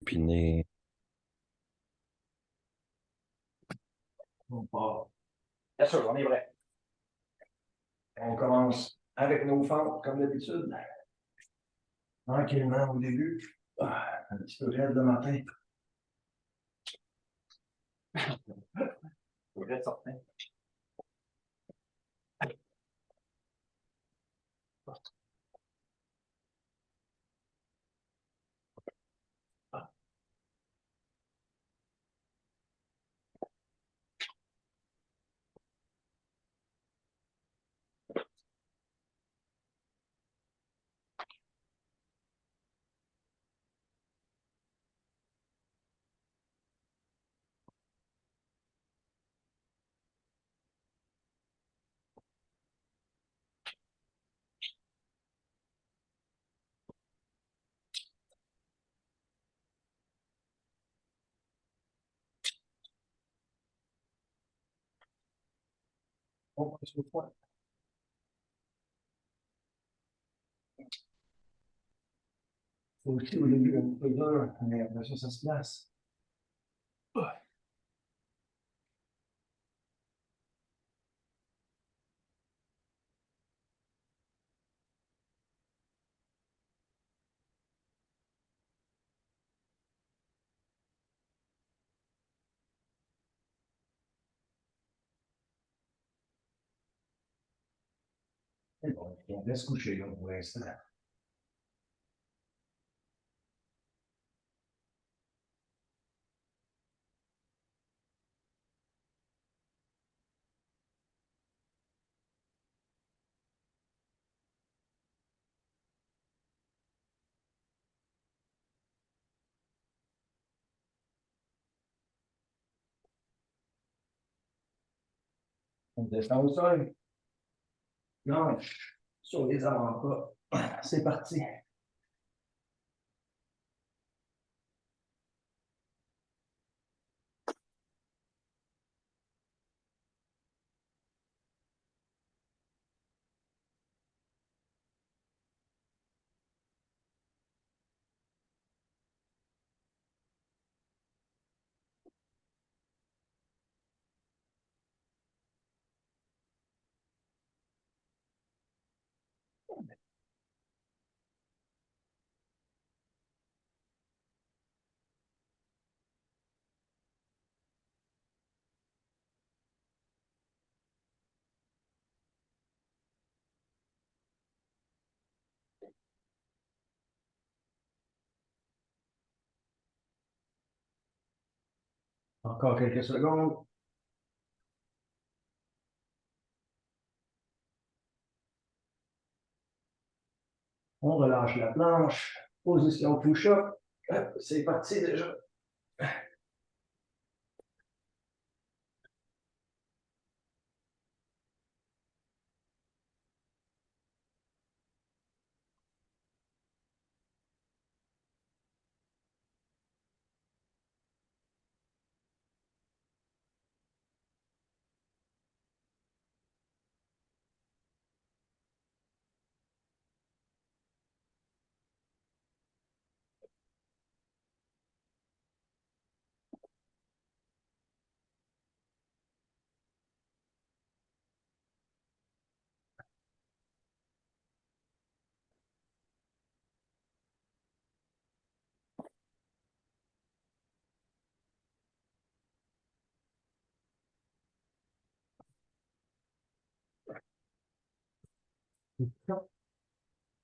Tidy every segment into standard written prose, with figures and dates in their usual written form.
Puis On part. Bien sûr, on est prêt. On commence avec nos fentes, comme d'habitude. Tranquillement au début. Un petit peu raide le matin. Raide certain. On passe au point. Faut aussi au début un peu dur, mais après ça, ça se place. C'est bon, on laisse coucher là, pour l'instant. On descend au sol. Non, sur les avant-pas. C'est parti. Encore quelques secondes. On relâche la planche. Position push-up. C'est parti déjà.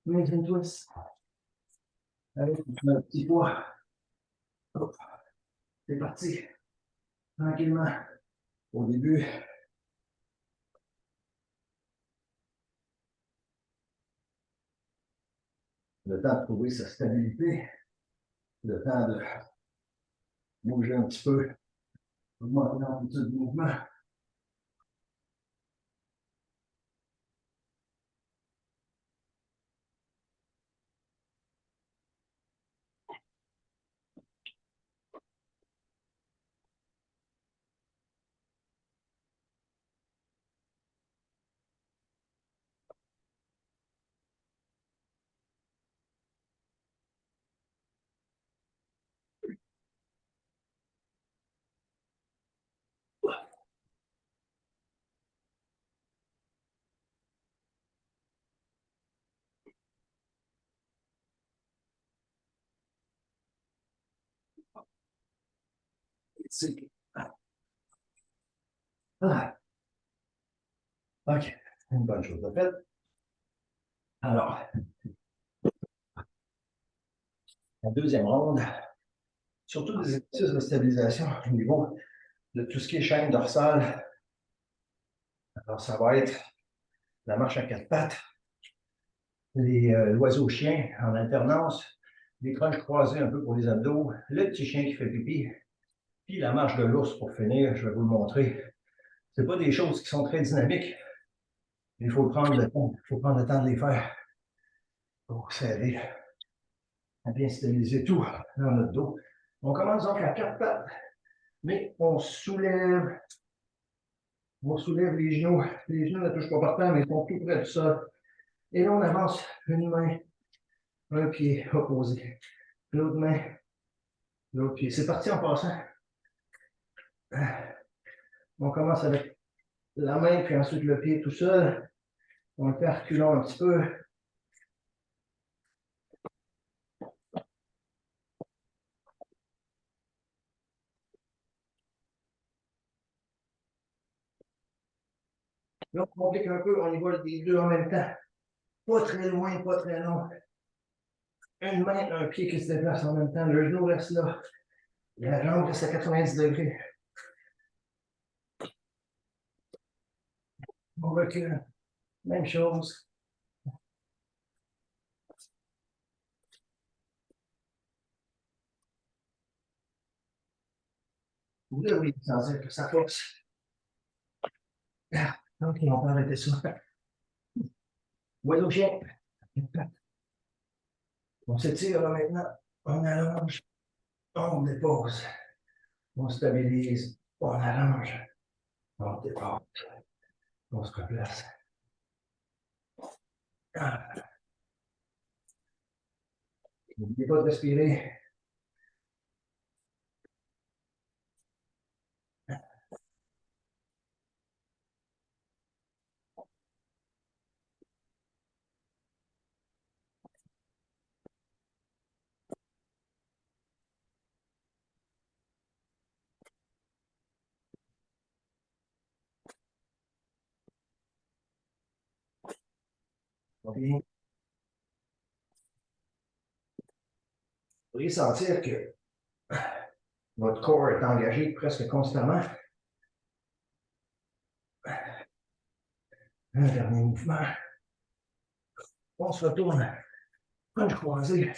Amazing twist. Allez, un petit poids. Hop. C'est parti. Tranquillement. Au début. Le temps de trouver sa stabilité. Le temps de bouger un petit peu. Augmenter l'amplitude du mouvement. ici. Ah. OK, une bonne chose de faite. Alors, la deuxième ronde, surtout des exercices de stabilisation au niveau de tout ce qui est chaîne dorsale. Alors, ça va être la marche à quatre pattes, l'oiseau-chien en alternance, les crunchs croisés un peu pour les abdos, le petit chien qui fait pipi, puis la marche de l'ours pour finir, je vais vous le montrer. Ce pas des choses qui sont très dynamiques, mais il faut prendre le temps. Il faut prendre le temps de les faire pour s'aider à bien stabiliser tout dans notre dos. On commence donc à quatre pattes, mais on soulève les genoux. Les genoux ne touchent pas par terre, mais ils sont tout près du sol. Et là, on avance une main, un pied opposé. L'autre main, l'autre pied. C'est parti en passant. On commence avec la main, puis ensuite le pied tout seul. On le fait reculant un petit peu. Là, on complique un peu, on y va les deux en même temps. Pas très loin, pas très long. Une main, un pied qui se déplace en même temps. Le genou reste là. La jambe reste à 90 degrés. On recule. Même chose. Vous devriez sentir que ça force. Donc, on peut arrêter ça. Oiseau chien. On s'étire là maintenant. On allonge. On dépose. On stabilise. On allonge. On dépose. On se replace. N'oubliez pas de respirer. Bien. Vous pourriez sentir que votre corps est engagé presque constamment. Un dernier mouvement. On se retourne. Crunch croisé.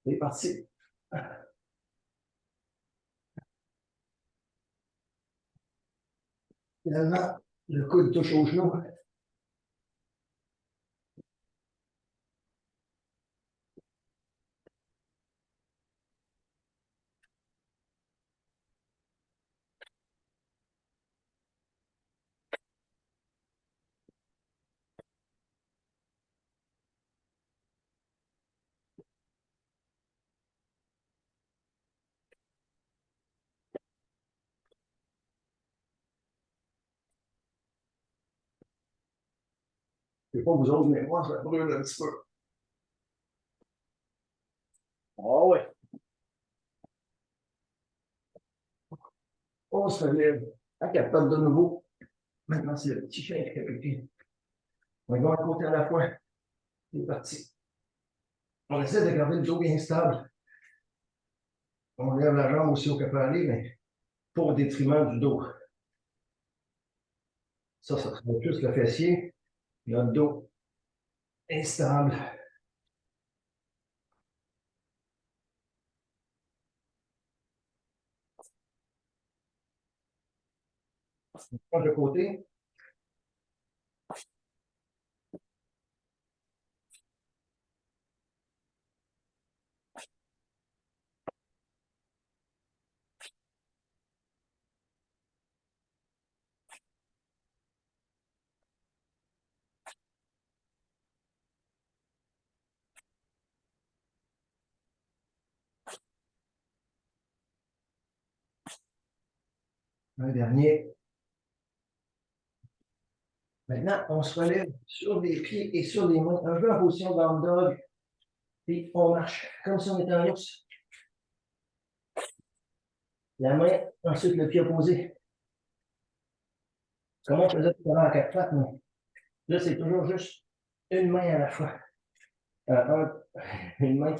C'est parti. Finalement, le coude touche au genou. Je ne sais pas vous autres, mais moi, ça brûle un petit peu. Ah ouais. On se lève à quatre pattes de nouveau. Maintenant, c'est le petit chien qui fait pipi. On va un côté à la fois. C'est parti. On essaie de garder le dos bien stable. On lève la jambe aussi au peut aller, mais pas au détriment du dos. Ça sera plus le fessier. Notre dos instable. On prend de côté. Un dernier. Maintenant, on se relève sur les pieds et sur les mains, un peu en position down dog. Puis on marche comme si on était en ours. La main, ensuite le pied opposé. Comme on faisait tout à l'heure à quatre pattes, mais là, c'est toujours juste une main à la fois. Une main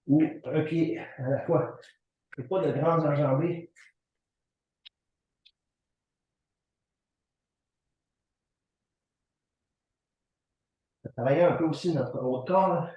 ou un pied à la fois. Il n'y a pas de grandes enjambées. On va travailler un peu aussi notre haut de corps. Là.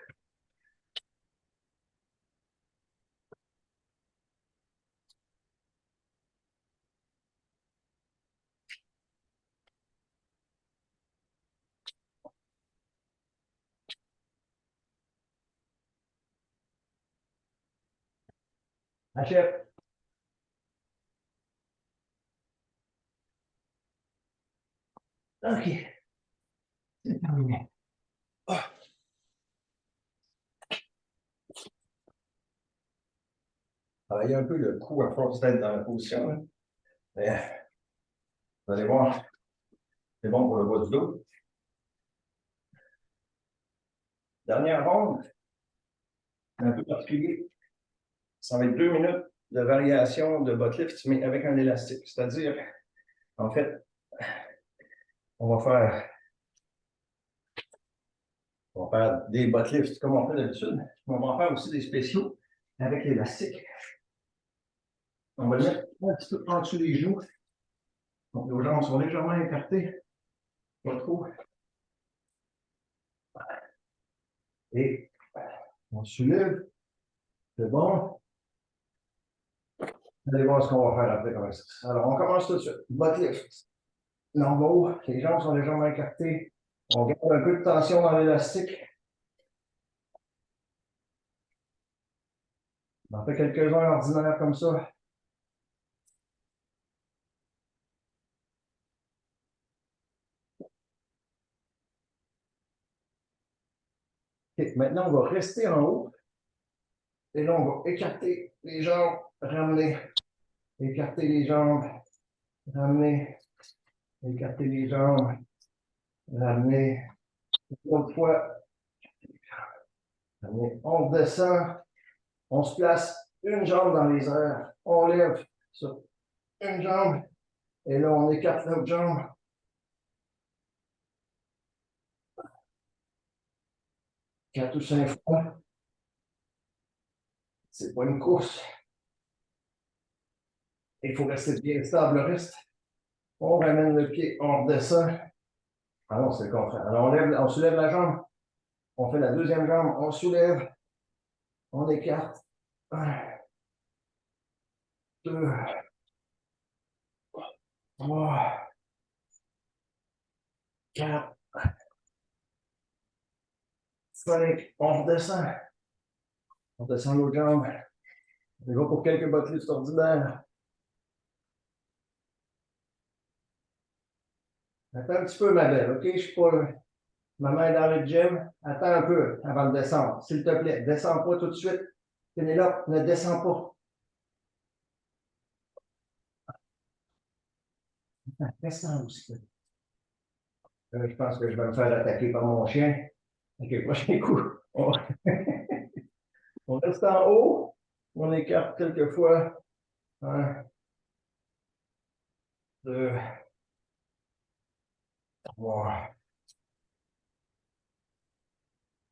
Achève. OK. C'est terminé. Ah. Travailler un peu le cou à force d'être dans la position. Hein. Mais, vous allez voir, c'est bon pour le bas du dos. Dernière ronde, un peu particulier. Ça va être 2 minutes de variation de butt lift, mais avec un élastique. C'est-à-dire, en fait, on va faire des butt lifts comme on fait d'habitude, mais on va en faire aussi des spéciaux avec l'élastique. On va le mettre un petit peu en dessous des genoux. Donc, nos jambes sont légèrement écartées, pas trop. Et on soulève. C'est bon. Vous allez voir ce qu'on va faire après comme ça. Alors, on commence tout de suite. Butt lift. L'embout, les jambes sont légèrement écartées. On garde un peu de tension dans l'élastique. On en fait quelques-uns ordinaires comme ça. Okay. Maintenant, on va rester en haut. Et là, on va écarter les jambes, ramener. Écarter les jambes, ramener. Écarter les jambes, ramener. Une autre fois. Ramener. On descend. On se place une jambe dans les airs. On lève sur une jambe. Et là, on écarte l'autre jambe. 4 ou 5 fois. C'est pas une course. Il faut rester bien stable le reste. On ramène le pied, on redescend. Ah non, c'est le contraire. Alors, on soulève la jambe. On fait la deuxième jambe, on soulève. On écarte. 1, 2, 3, 4, 5. On redescend. On descend l'autre jambe. On va pour quelques butt lifts ordinaires. Attends un petit peu, ma belle, OK? Je suis pas ma main dans le gym. Attends un peu avant de descendre. S'il te plaît, descends pas tout de suite. Pénélope, ne descends pas. Descends aussi. Je pense que je vais me faire attaquer par mon chien. OK, prochain coup. On reste en haut. On écarte quelques fois. 1, 2, 3,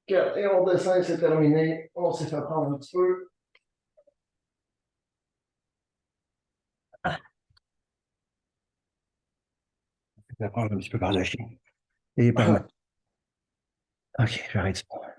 4. Et on descend, c'est terminé. On s'est fait prendre un petit peu. Je vais prendre un petit peu par le chien. Et par OK, j'arrête.